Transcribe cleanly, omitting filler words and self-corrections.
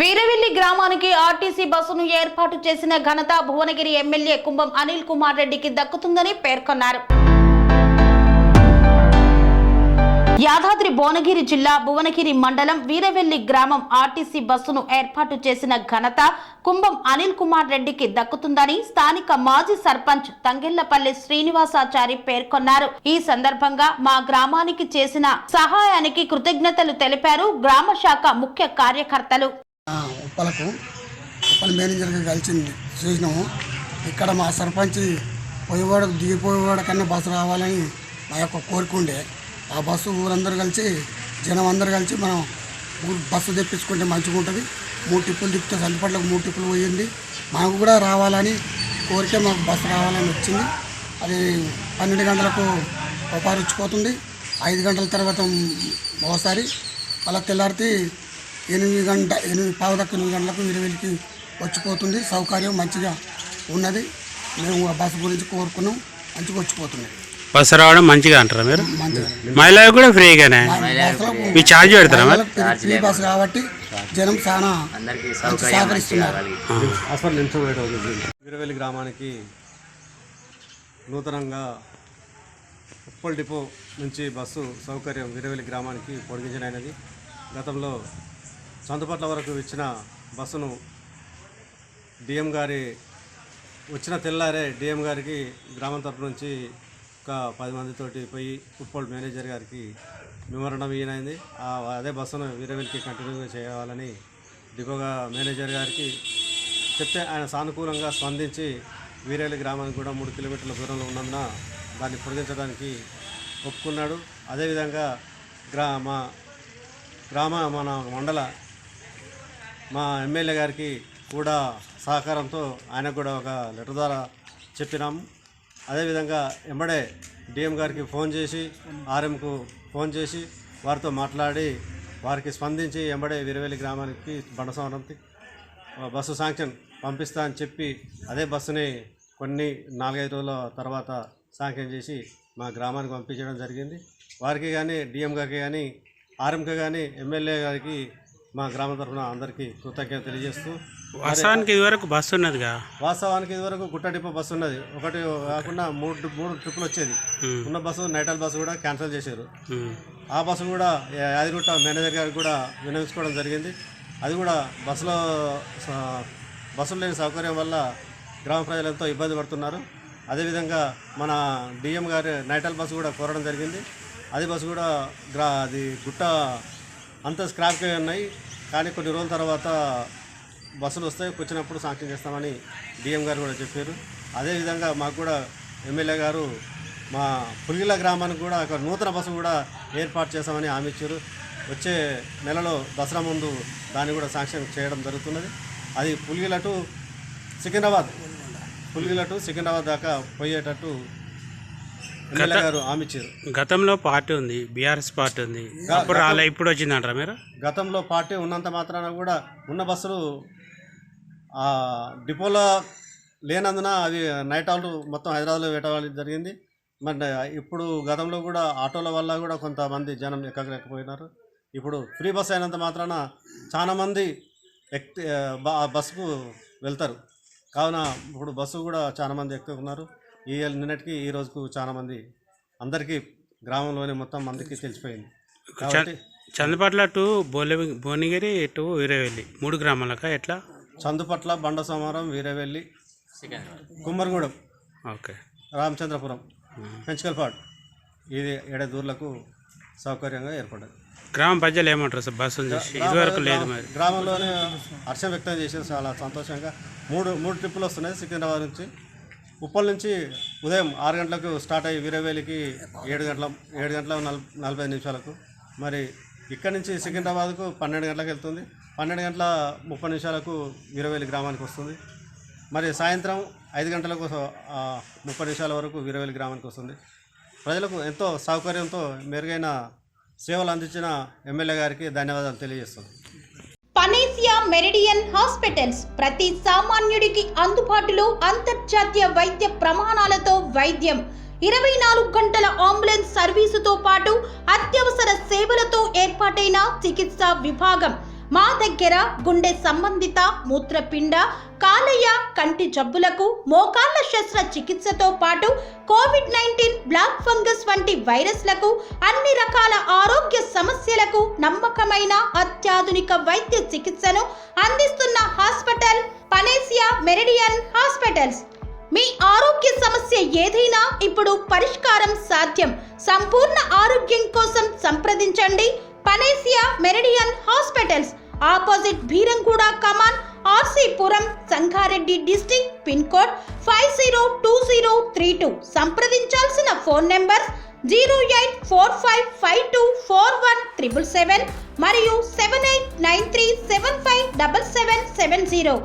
వీరవెల్లి గ్రామానికి ఆర్టీసీ బస్సును ఏర్పాటు చేసిన ఘనత భువనగిరి ఎమ్మెల్యే కుంభం అనిల్ కుమార్ రెడ్డికి దక్కుతుందని పేర్కొన్నారు. యాదాద్రి భువనగిరి జిల్లా భువనగిరి మండలం వీరవెల్లి గ్రామం ఆర్టీసీ బస్సును ఏర్పాటు చేసిన ఘనత కుంభం అనిల్ కుమార్ రెడ్డికి దక్కుతుందని స్థానిక మాజీ సర్పంచ్ తంగెళ్లపల్లి శ్రీనివాసాచారి పేర్కొన్నారు. ఈ సందర్భంగా మా గ్రామానికి చేసిన సహాయానికి కృతజ్ఞతలు తెలిపారు గ్రామ శాఖ ముఖ్య కార్యకర్తలు. ఉప్పల్ మేనేజర్గా కలిసి చూసినాము. ఇక్కడ మా సర్పంచ్ పోయేవాడు దిగిపోయేవాడు కన్నా బస్సు రావాలని మా యొక్క కోరిక ఉండే. ఆ బస్సు ఊరందరూ కలిసి జనం అందరూ కలిసి మనం బస్సు తెప్పించుకుంటే మంచిగా ఉంటుంది. 3 ట్రిప్పులు తిప్పితే సంతపట్లకు 3 ట్రిప్పులు పోయింది. మాకు కూడా రావాలని కోరిక, మాకు బస్సు రావాలని వచ్చింది. అది 12 గంటలకు ఉపరిచ్చిపోతుంది. 5 గంటల తర్వాత ఒకసారి అలా తెల్లారితే 8 గంటలకు వీరవెల్లికి వచ్చిపోతుంది. సౌకర్యం మంచిగా ఉన్నది. మేము ఆ బస్సు గురించి కోరుకున్నాం. మంచిగా వచ్చిపోతుంది. బస్సు రావడం మంచిగా అంటారా మీరు? మహిళలకు కూడా ఫ్రీగానే మీ ఛార్జ్ పెడతారా? ఫ్రీ బస్సు కాబట్టి జనం చాలా సహకరిస్తున్నారు. వీరవెల్లి గ్రామానికి నూతనంగా ఉప్పల్ డిపో నుంచి బస్సు సౌకర్యం వీరవెల్లి గ్రామానికి పొడిగించనైనది. గతంలో సంతపట్ల వరకు ఇచ్చిన బస్సును డిఎం గారి వచ్చిన తెల్లారే డిఎం గారికి గ్రామం తరపు నుంచి ఒక 10 మందితోటి పోయి ఉప్పల్ మేనేజర్ గారికి మెమోరాండం ఇయ్యనైంది. అదే బస్సును వీరవెల్లికి కంటిన్యూగా చేయాలని డిపోగా మేనేజర్ గారికి చెప్తే ఆయన సానుకూలంగా స్పందించి వీరవెల్లి గ్రామానికి కూడా 3 కిలోమీటర్ల దూరంలో ఉన్నందున దాన్ని పొడిగించడానికి ఒప్పుకున్నాడు. అదేవిధంగా మన మండల మా ఎమ్మెల్యే గారికి కూడా సహకారంతో ఆయనకు కూడా ఒక లెటర్ ద్వారా చెప్పినాము. అదేవిధంగా ఎంబడే డిఎం గారికి ఫోన్ చేసి ఆర్ఎంకు ఫోన్ చేసి వారితో మాట్లాడి వారికి స్పందించి ఎంబడే వీరవెల్లి గ్రామానికి బండసవరంకి బస్సు శాంక్షన్ పంపిస్తా అని చెప్పి అదే బస్సుని కొన్ని 4-5 రోజుల తర్వాత శాంక్షన్ చేసి మా గ్రామానికి పంపించడం జరిగింది. వారికి కానీ డిఎం గారికి కానీ ఆర్ఎంకి కానీ ఎమ్మెల్యే గారికి మా గ్రామం తరఫున అందరికీ కృతజ్ఞత తెలియజేస్తూ, వాస్తవానికి ఇదివరకు బస్సు ఉన్నదిగా, వాస్తవానికి ఇదివరకు గుట్ట డిపో బస్సు ఉన్నది. ఒకటి కాకుండా 3 ట్రిప్పులు వచ్చేది. ఉన్న బస్సు నైటల్ బస్సు కూడా క్యాన్సిల్ చేశారు. ఆ బస్సు కూడా యాదగిరిగుట్ట మేనేజర్ గారికి కూడా వినియోగించుకోవడం జరిగింది. అది కూడా బస్సులు లేని సౌకర్యం వల్ల గ్రామ ప్రజలు ఎంతో ఇబ్బంది పడుతున్నారు. అదేవిధంగా మన డిఎం గారి నైటల్ బస్సు కూడా కోరడం జరిగింది. అది బస్సు కూడా అది గుట్ట అంతా స్క్రాప్గా ఉన్నాయి. కానీ కొన్ని రోజుల తర్వాత బస్సులు వస్తాయి, వచ్చినప్పుడు శాంక్షన్ చేస్తామని డిఎం గారు కూడా చెప్పారు. అదేవిధంగా మాకు కూడా ఎమ్మెల్యే గారు మా పులిగిల గ్రామానికి కూడా ఒక నూతన బస్సు కూడా ఏర్పాటు చేస్తామని హామీ ఇచ్చారు. వచ్చే నెలలో దసరా ముందు దాన్ని కూడా శాంక్షన్ చేయడం జరుగుతున్నది. అది పులిగిల టు సికింద్రాబాద్ దాకా పోయేటట్టు ఎమ్మెల్యే గారు హామీ ఇచ్చారు. గతంలో పార్టీ ఉంది, బీఆర్ఎస్ పార్టీ ఉంది, అప్పుడు అలా ఇప్పుడు వచ్చిందంటారా మీరు? గతంలో పార్టీ ఉన్నంత మాత్రాన కూడా ఉన్న బస్సులు డిపోలో లేనందున అవి నైట్ అవుట్ మొత్తం హైదరాబాద్లో పెట్టడం జరిగింది. మరి ఇప్పుడు గతంలో కూడా ఆటోల వల్ల కూడా కొంతమంది జనం ఎక్కకపోయినారు. ఇప్పుడు ఫ్రీ బస్ అయినంత మాత్రాన చాలామంది బస్సుకు వెళ్తారు. కావున ఇప్పుడు బస్సు కూడా చాలామంది ఎక్కుతున్నారు. నిన్నటికి ఈ రోజుకు చాలామంది అందరికీ గ్రామంలోనే మొత్తం మందికి తెలిసిపోయింది. కాబట్టి చందుపట్ల టు భువనగిరి టు వీరవెల్లి 3 గ్రామాలక ఎట్లా? చందుపట్ల, బండసోమారం, వీరవెల్లి, కుమ్మరిగూడెం, ఓకే, రామచంద్రపురం, పెంచుకల్పాడు, ఇది 7 ఊర్లకు సౌకర్యంగా ఏర్పడ్డది. గ్రామ ప్రజలు ఏమంటారు సార్ బస్సు చూసి? ఇదివరకు లేదు. మరి గ్రామంలోనే హర్షం వ్యక్తం చేశారు. చాలా సంతోషంగా 3 ట్రిప్పులు వస్తున్నాయి. సికింద్రాబాద్ నుంచి ఉప్పల్ నుంచి ఉదయం 6 గంటలకు స్టార్ట్ అయ్యి వీరవెల్లికి 7 గంటల 45 నిమిషాలకు, మరి ఇక్కడి నుంచి సికింద్రాబాద్కు 12 గంటలకు వెళ్తుంది. 12 గంటల 30 నిమిషాలకు వీరవెల్లి గ్రామానికి వస్తుంది. మరి సాయంత్రం 5 గంటలకు 30 నిమిషాల వరకు వీరవెల్లి గ్రామానికి వస్తుంది. ప్రజలకు ఎంతో సౌకర్యంతో మెరుగైన సేవలు అందించిన ఎమ్మెల్యే గారికి ధన్యవాదాలు తెలియజేస్తున్నాను. పనేసియా మెరిడియన్ హాస్పిటల్స్ ప్రతి సామాన్యుడికి అందుబాటులో అంతర్జాతీయ వైద్య ప్రమాణాలతో వైద్యం, 24 గంటల అంబులెన్స్ సర్వీసుతో పాటు అత్యవసర సేవలతో ఏర్పాటైన చికిత్సా విభాగం మా దగ్గర గుండె సంబంధిత మూత్రపిండ కాలేయ కంటి జబ్బులకు మోకాళ్ల శస్త్రచికిత్సతో పాటు కోవిడ్-19 బ్లాక్ ఫంగస్ వంటి వైరస్లకు అన్ని రకాల ఆరోగ్య సమస్యలకు నమ్మకమైన అత్యాధునిక వైద్య చికిత్సను అందిస్తున్న హాస్పిటల్ పనేసియా మెరిడియన్ హాస్పిటల్స్. మీ ఆరోగ్య సమస్య ఏదైనా ఇప్పుడు పరిష్కారం సాధ్యం. సంపూర్ణ ఆరోగ్యం కోసం సంప్రదించండి Panacea Meridian hospitals, opposite Bheeramguda Kaman, RC Puram, Sangareddy district, pin code 502032. సంప్రదించాల్సిన ఫోన్ నెంబర్ 0845524177 మరియు 7893757770.